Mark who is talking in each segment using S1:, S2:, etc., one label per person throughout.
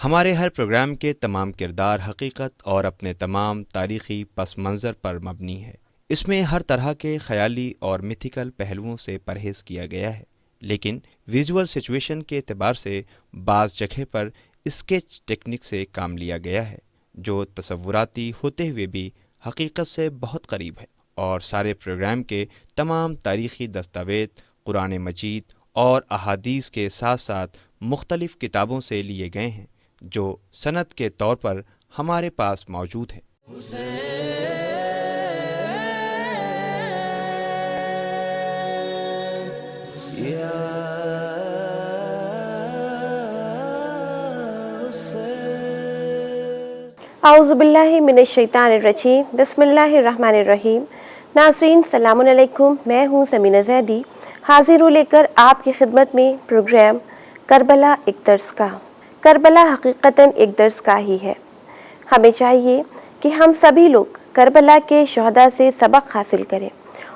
S1: ہمارے ہر پروگرام کے تمام کردار حقیقت اور اپنے تمام تاریخی پس منظر پر مبنی ہے۔ اس میں ہر طرح کے خیالی اور میتھیکل پہلوؤں سے پرہیز کیا گیا ہے، لیکن ویژول سچویشن کے اعتبار سے بعض جگہ پر اسکیچ ٹیکنک سے کام لیا گیا ہے، جو تصوراتی ہوتے ہوئے بھی حقیقت سے بہت قریب ہے۔ اور سارے پروگرام کے تمام تاریخی دستاویز قرآن مجید اور احادیث کے ساتھ ساتھ مختلف کتابوں سے لیے گئے ہیں، جو سند کے طور پر ہمارے پاس موجود ہے۔
S2: اعوذ باللہ من الشیطان الرجیم، بسم اللہ الرحمن الرحیم۔ ناظرین السلام علیکم، میں ہوں سمینہ زیدی، حاضر ہوں لے کر آپ کی خدمت میں پروگرام کربلا ایک درس کا۔ کربلا حقیقتاً ایک درس کا ہی ہے۔ ہمیں چاہیے کہ ہم سبھی لوگ کربلا کے شہداء سے سبق حاصل کریں،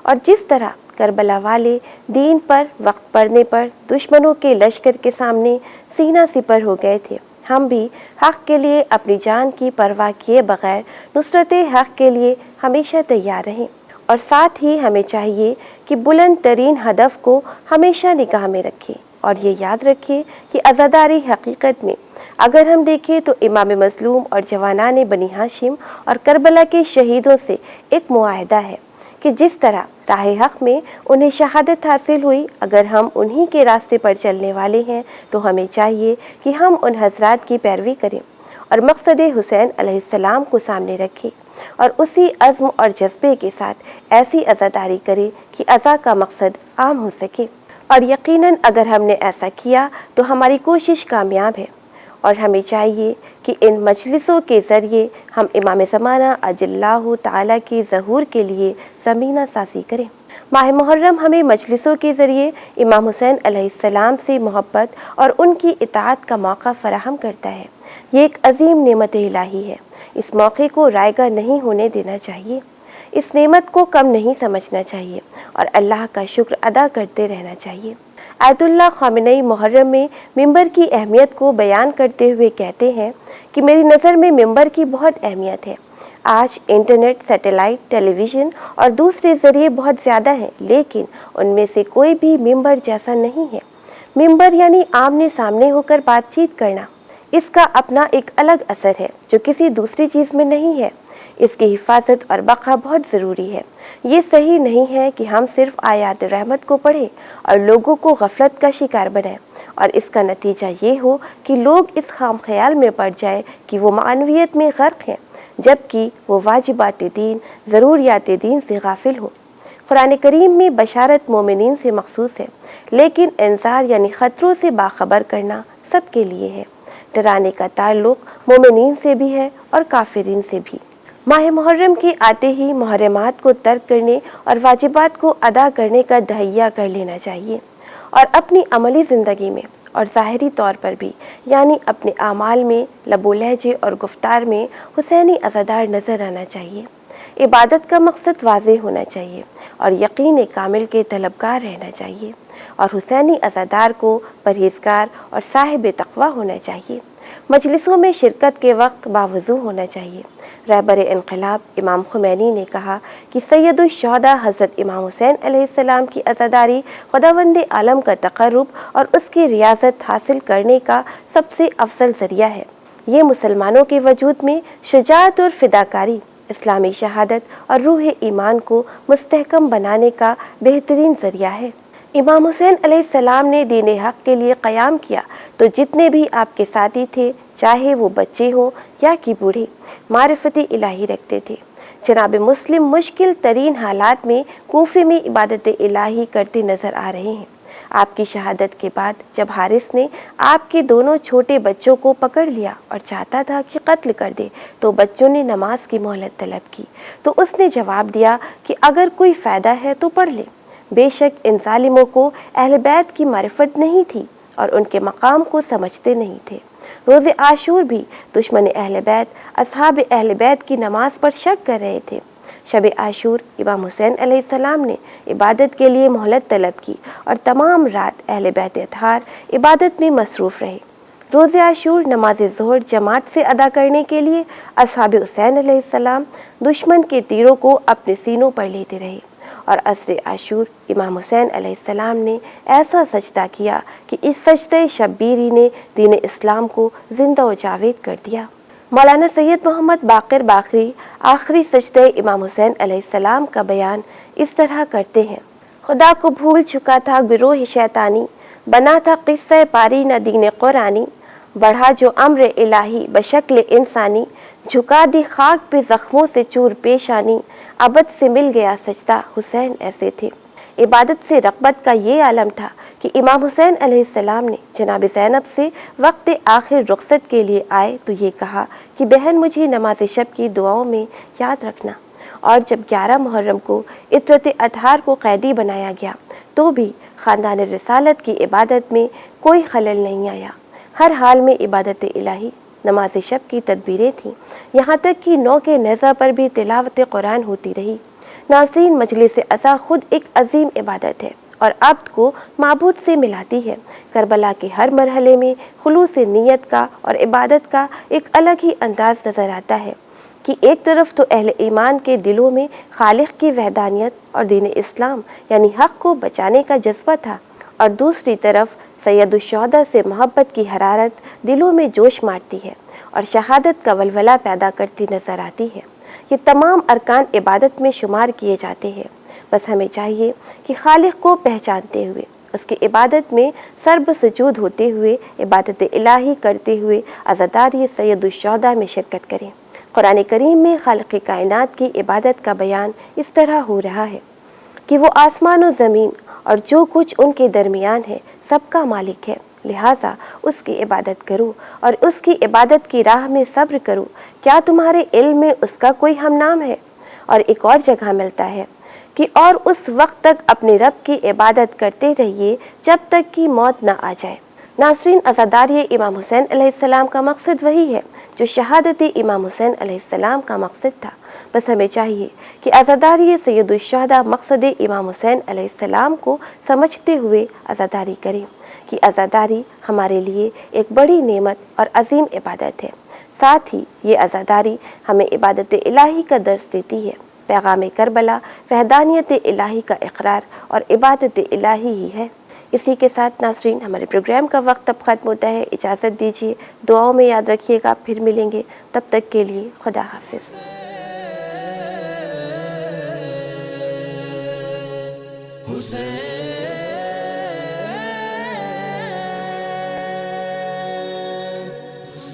S2: اور جس طرح کربلا والے دین پر وقت پڑنے پر دشمنوں کے لشکر کے سامنے سینہ سپر ہو گئے تھے، ہم بھی حق کے لیے اپنی جان کی پرواہ کیے بغیر نصرت حق کے لیے ہمیشہ تیار رہیں، اور ساتھ ہی ہمیں چاہیے کہ بلند ترین ہدف کو ہمیشہ نگاہ میں رکھیں، اور یہ یاد رکھیں کہ عزاداری حقیقت میں اگر ہم دیکھیں تو امام مظلوم اور جوانان بنی ہاشم اور کربلا کے شہیدوں سے ایک معاہدہ ہے کہ جس طرح راہ حق میں انہیں شہادت حاصل ہوئی، اگر ہم انہی کے راستے پر چلنے والے ہیں تو ہمیں چاہیے کہ ہم ان حضرات کی پیروی کریں اور مقصد حسین علیہ السلام کو سامنے رکھیں، اور اسی عزم اور جذبے کے ساتھ ایسی عزاداری کریں کہ عزا کا مقصد عام ہو سکے۔ اور یقیناً اگر ہم نے ایسا کیا تو ہماری کوشش کامیاب ہے، اور ہمیں چاہیے کہ ان مجلسوں کے ذریعے ہم امام زمانہ عجل اللہ تعالیٰ کے ظہور کے لیے زمینہ سازی کریں۔ ماہ محرم ہمیں مجلسوں کے ذریعے امام حسین علیہ السلام سے محبت اور ان کی اطاعت کا موقع فراہم کرتا ہے۔ یہ ایک عظیم نعمت الہی ہے، اس موقع کو رائیگاں نہیں ہونے دینا چاہیے، اس نعمت کو کم نہیں سمجھنا چاہیے، اور اللہ کا شکر ادا کرتے رہنا چاہیے۔ آیت اللہ خامنئی محرم میں ممبر کی اہمیت کو بیان کرتے ہوئے کہتے ہیں کہ میری نظر میں ممبر کی بہت اہمیت ہے۔ آج انٹرنیٹ، سیٹلائٹ، ٹیلی ویژن اور دوسرے ذریعے بہت زیادہ ہیں، لیکن ان میں سے کوئی بھی ممبر جیسا نہیں ہے۔ ممبر یعنی آمنے سامنے ہو کر بات چیت کرنا، اس کا اپنا ایک الگ اثر ہے جو کسی دوسری چیز میں نہیں ہے۔ اس کی حفاظت اور بقا بہت ضروری ہے۔ یہ صحیح نہیں ہے کہ ہم صرف آیات رحمت کو پڑھیں اور لوگوں کو غفلت کا شکار بنائیں، اور اس کا نتیجہ یہ ہو کہ لوگ اس خام خیال میں پڑ جائے کہ وہ معنویت میں غرق ہیں، جبکہ وہ واجبات دین، ضروریات دین سے غافل ہوں۔ قرآن کریم میں بشارت مومنین سے مخصوص ہے، لیکن انذار یعنی خطروں سے باخبر کرنا سب کے لیے ہے۔ ڈرانے کا تعلق مومنین سے بھی ہے اور کافرین سے بھی۔ ماہ محرم کے آتے ہی محرمات کو ترک کرنے اور واجبات کو ادا کرنے کا دہیہ کر لینا چاہیے، اور اپنی عملی زندگی میں اور ظاہری طور پر بھی، یعنی اپنے اعمال میں، لب و لہجے اور گفتار میں حسینی عزادار نظر آنا چاہیے۔ عبادت کا مقصد واضح ہونا چاہیے اور یقین کامل کے طلبگار رہنا چاہیے، اور حسینی عزادار کو پرہیزگار اور صاحب تقویٰ ہونا چاہیے۔ مجلسوں میں شرکت کے وقت باوضو ہونا چاہیے۔ رہبر انقلاب امام خمینی نے کہا کہ سید الشہداء حضرت امام حسین علیہ السلام کی عزاداری خداوند عالم کا تقرب اور اس کی ریاضت حاصل کرنے کا سب سے افضل ذریعہ ہے۔ یہ مسلمانوں کے وجود میں شجاعت اور فداکاری، اسلامی شہادت اور روح ایمان کو مستحکم بنانے کا بہترین ذریعہ ہے۔ امام حسین علیہ السلام نے دین حق کے لیے قیام کیا تو جتنے بھی آپ کے ساتھی تھے، چاہے وہ بچے ہوں یا کہ بوڑھے، معرفت الہی رکھتے تھے۔ جناب مسلم مشکل ترین حالات میں کوفے میں عبادت الہی کرتے نظر آ رہے ہیں۔ آپ کی شہادت کے بعد جب حارث نے آپ کے دونوں چھوٹے بچوں کو پکڑ لیا اور چاہتا تھا کہ قتل کر دے، تو بچوں نے نماز کی مہلت طلب کی، تو اس نے جواب دیا کہ اگر کوئی فائدہ ہے تو پڑھ لے۔ بے شک ان ظالموں کو اہل بیت کی معرفت نہیں تھی اور ان کے مقام کو سمجھتے نہیں تھے۔ روز عاشور بھی دشمن اہل بیت اصحاب اہل بیت کی نماز پر شک کر رہے تھے۔ شب عاشور امام حسین علیہ السلام نے عبادت کے لیے مہلت طلب کی اور تمام رات اہل بیت اطہار عبادت میں مصروف رہے۔ روز عاشور نماز ظہر جماعت سے ادا کرنے کے لیے اصحاب حسین علیہ السلام دشمن کے تیروں کو اپنے سینوں پر لیتے رہے، اور عصر عاشور امام حسین علیہ السلام نے ایسا سجدہ کیا کہ اس سجدہ شبیری نے دین اسلام کو زندہ و جاوید کر دیا۔ مولانا سید محمد باقر باقری آخری سجدہ امام حسین علیہ السلام کا بیان اس طرح کرتے ہیں: خدا کو بھول چکا تھا گروہ شیطانی، بنا تھا قصہ پاری نہ دین قرآنی، بڑھا جو امر الہی بشکل انسانی، جھکا دی خاک پہ زخموں سے چور پیشانی، ابد سے مل گیا سجدہ حسین ایسے تھے۔ عبادت سے رغبت کا یہ عالم تھا کہ امام حسین علیہ السلام نے جناب زینب سے وقت آخر رخصت کے لیے آئے تو یہ کہا کہ بہن مجھے نماز شب کی دعاؤں میں یاد رکھنا، اور جب 11 محرم کو عطرت اطہار کو قیدی بنایا گیا تو بھی خاندان رسالت کی عبادت میں کوئی خلل نہیں آیا۔ ہر حال میں عبادت الہی نماز شب کی تدبیریں تھیں، یہاں تک کہ 9 کے نیزہ پر بھی تلاوت قرآن ہوتی رہی۔ ناظرین، مجلس عزا خود ایک عظیم عبادت ہے اور عبد کو معبود سے ملاتی ہے۔ کربلا کے ہر مرحلے میں خلوص نیت کا اور عبادت کا ایک الگ ہی انداز نظر آتا ہے کہ ایک طرف تو اہل ایمان کے دلوں میں خالق کی وحدانیت اور دین اسلام یعنی حق کو بچانے کا جذبہ تھا، اور دوسری طرف سید الشہداء سے محبت کی حرارت دلوں میں جوش مارتی ہے اور شہادت کا ولولہ پیدا کرتی نظر آتی ہے۔ یہ تمام ارکان عبادت میں شمار کیے جاتے ہیں، بس ہمیں چاہیے کہ خالق کو پہچانتے ہوئے، اس کی عبادت میں سرب سجود ہوتے ہوئے، عبادت الہی کرتے ہوئے عزاداری سید الشہداء میں شرکت کریں۔ قرآن کریم میں خالق کائنات کی عبادت کا بیان اس طرح ہو رہا ہے کہ وہ آسمان و زمین اور جو کچھ ان کے درمیان ہے سب کا مالک ہے، لہٰذا اس کی عبادت کرو اور اس کی عبادت کی راہ میں صبر کرو۔ کیا تمہارے علم میں اس کا کوئی ہم نام ہے؟ اور ایک اور جگہ ملتا ہے کہ اور اس وقت تک اپنے رب کی عبادت کرتے رہیے جب تک کہ موت نہ آ جائے۔ ناظرین، عزاداری امام حسین علیہ السلام کا مقصد وہی ہے جو شہادت امام حسین علیہ السلام کا مقصد تھا، بس ہمیں چاہیے کہ عزاداری سید الشہداء مقصد امام حسین علیہ السلام کو سمجھتے ہوئے عزاداری کریں کہ عزاداری ہمارے لیے ایک بڑی نعمت اور عظیم عبادت ہے۔ ساتھ ہی یہ عزاداری ہمیں عبادت الہی کا درس دیتی ہے۔ پیغام کربلا وحدانیت الہی کا اقرار اور عبادت الہی ہی ہے۔ اسی کے ساتھ ناظرین، ہمارے پروگرام کا وقت اب ختم ہوتا ہے، اجازت دیجیے، دعاؤں میں یاد رکھیے گا، پھر ملیں گے، تب تک کے لیے خدا حافظ۔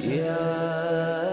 S3: یا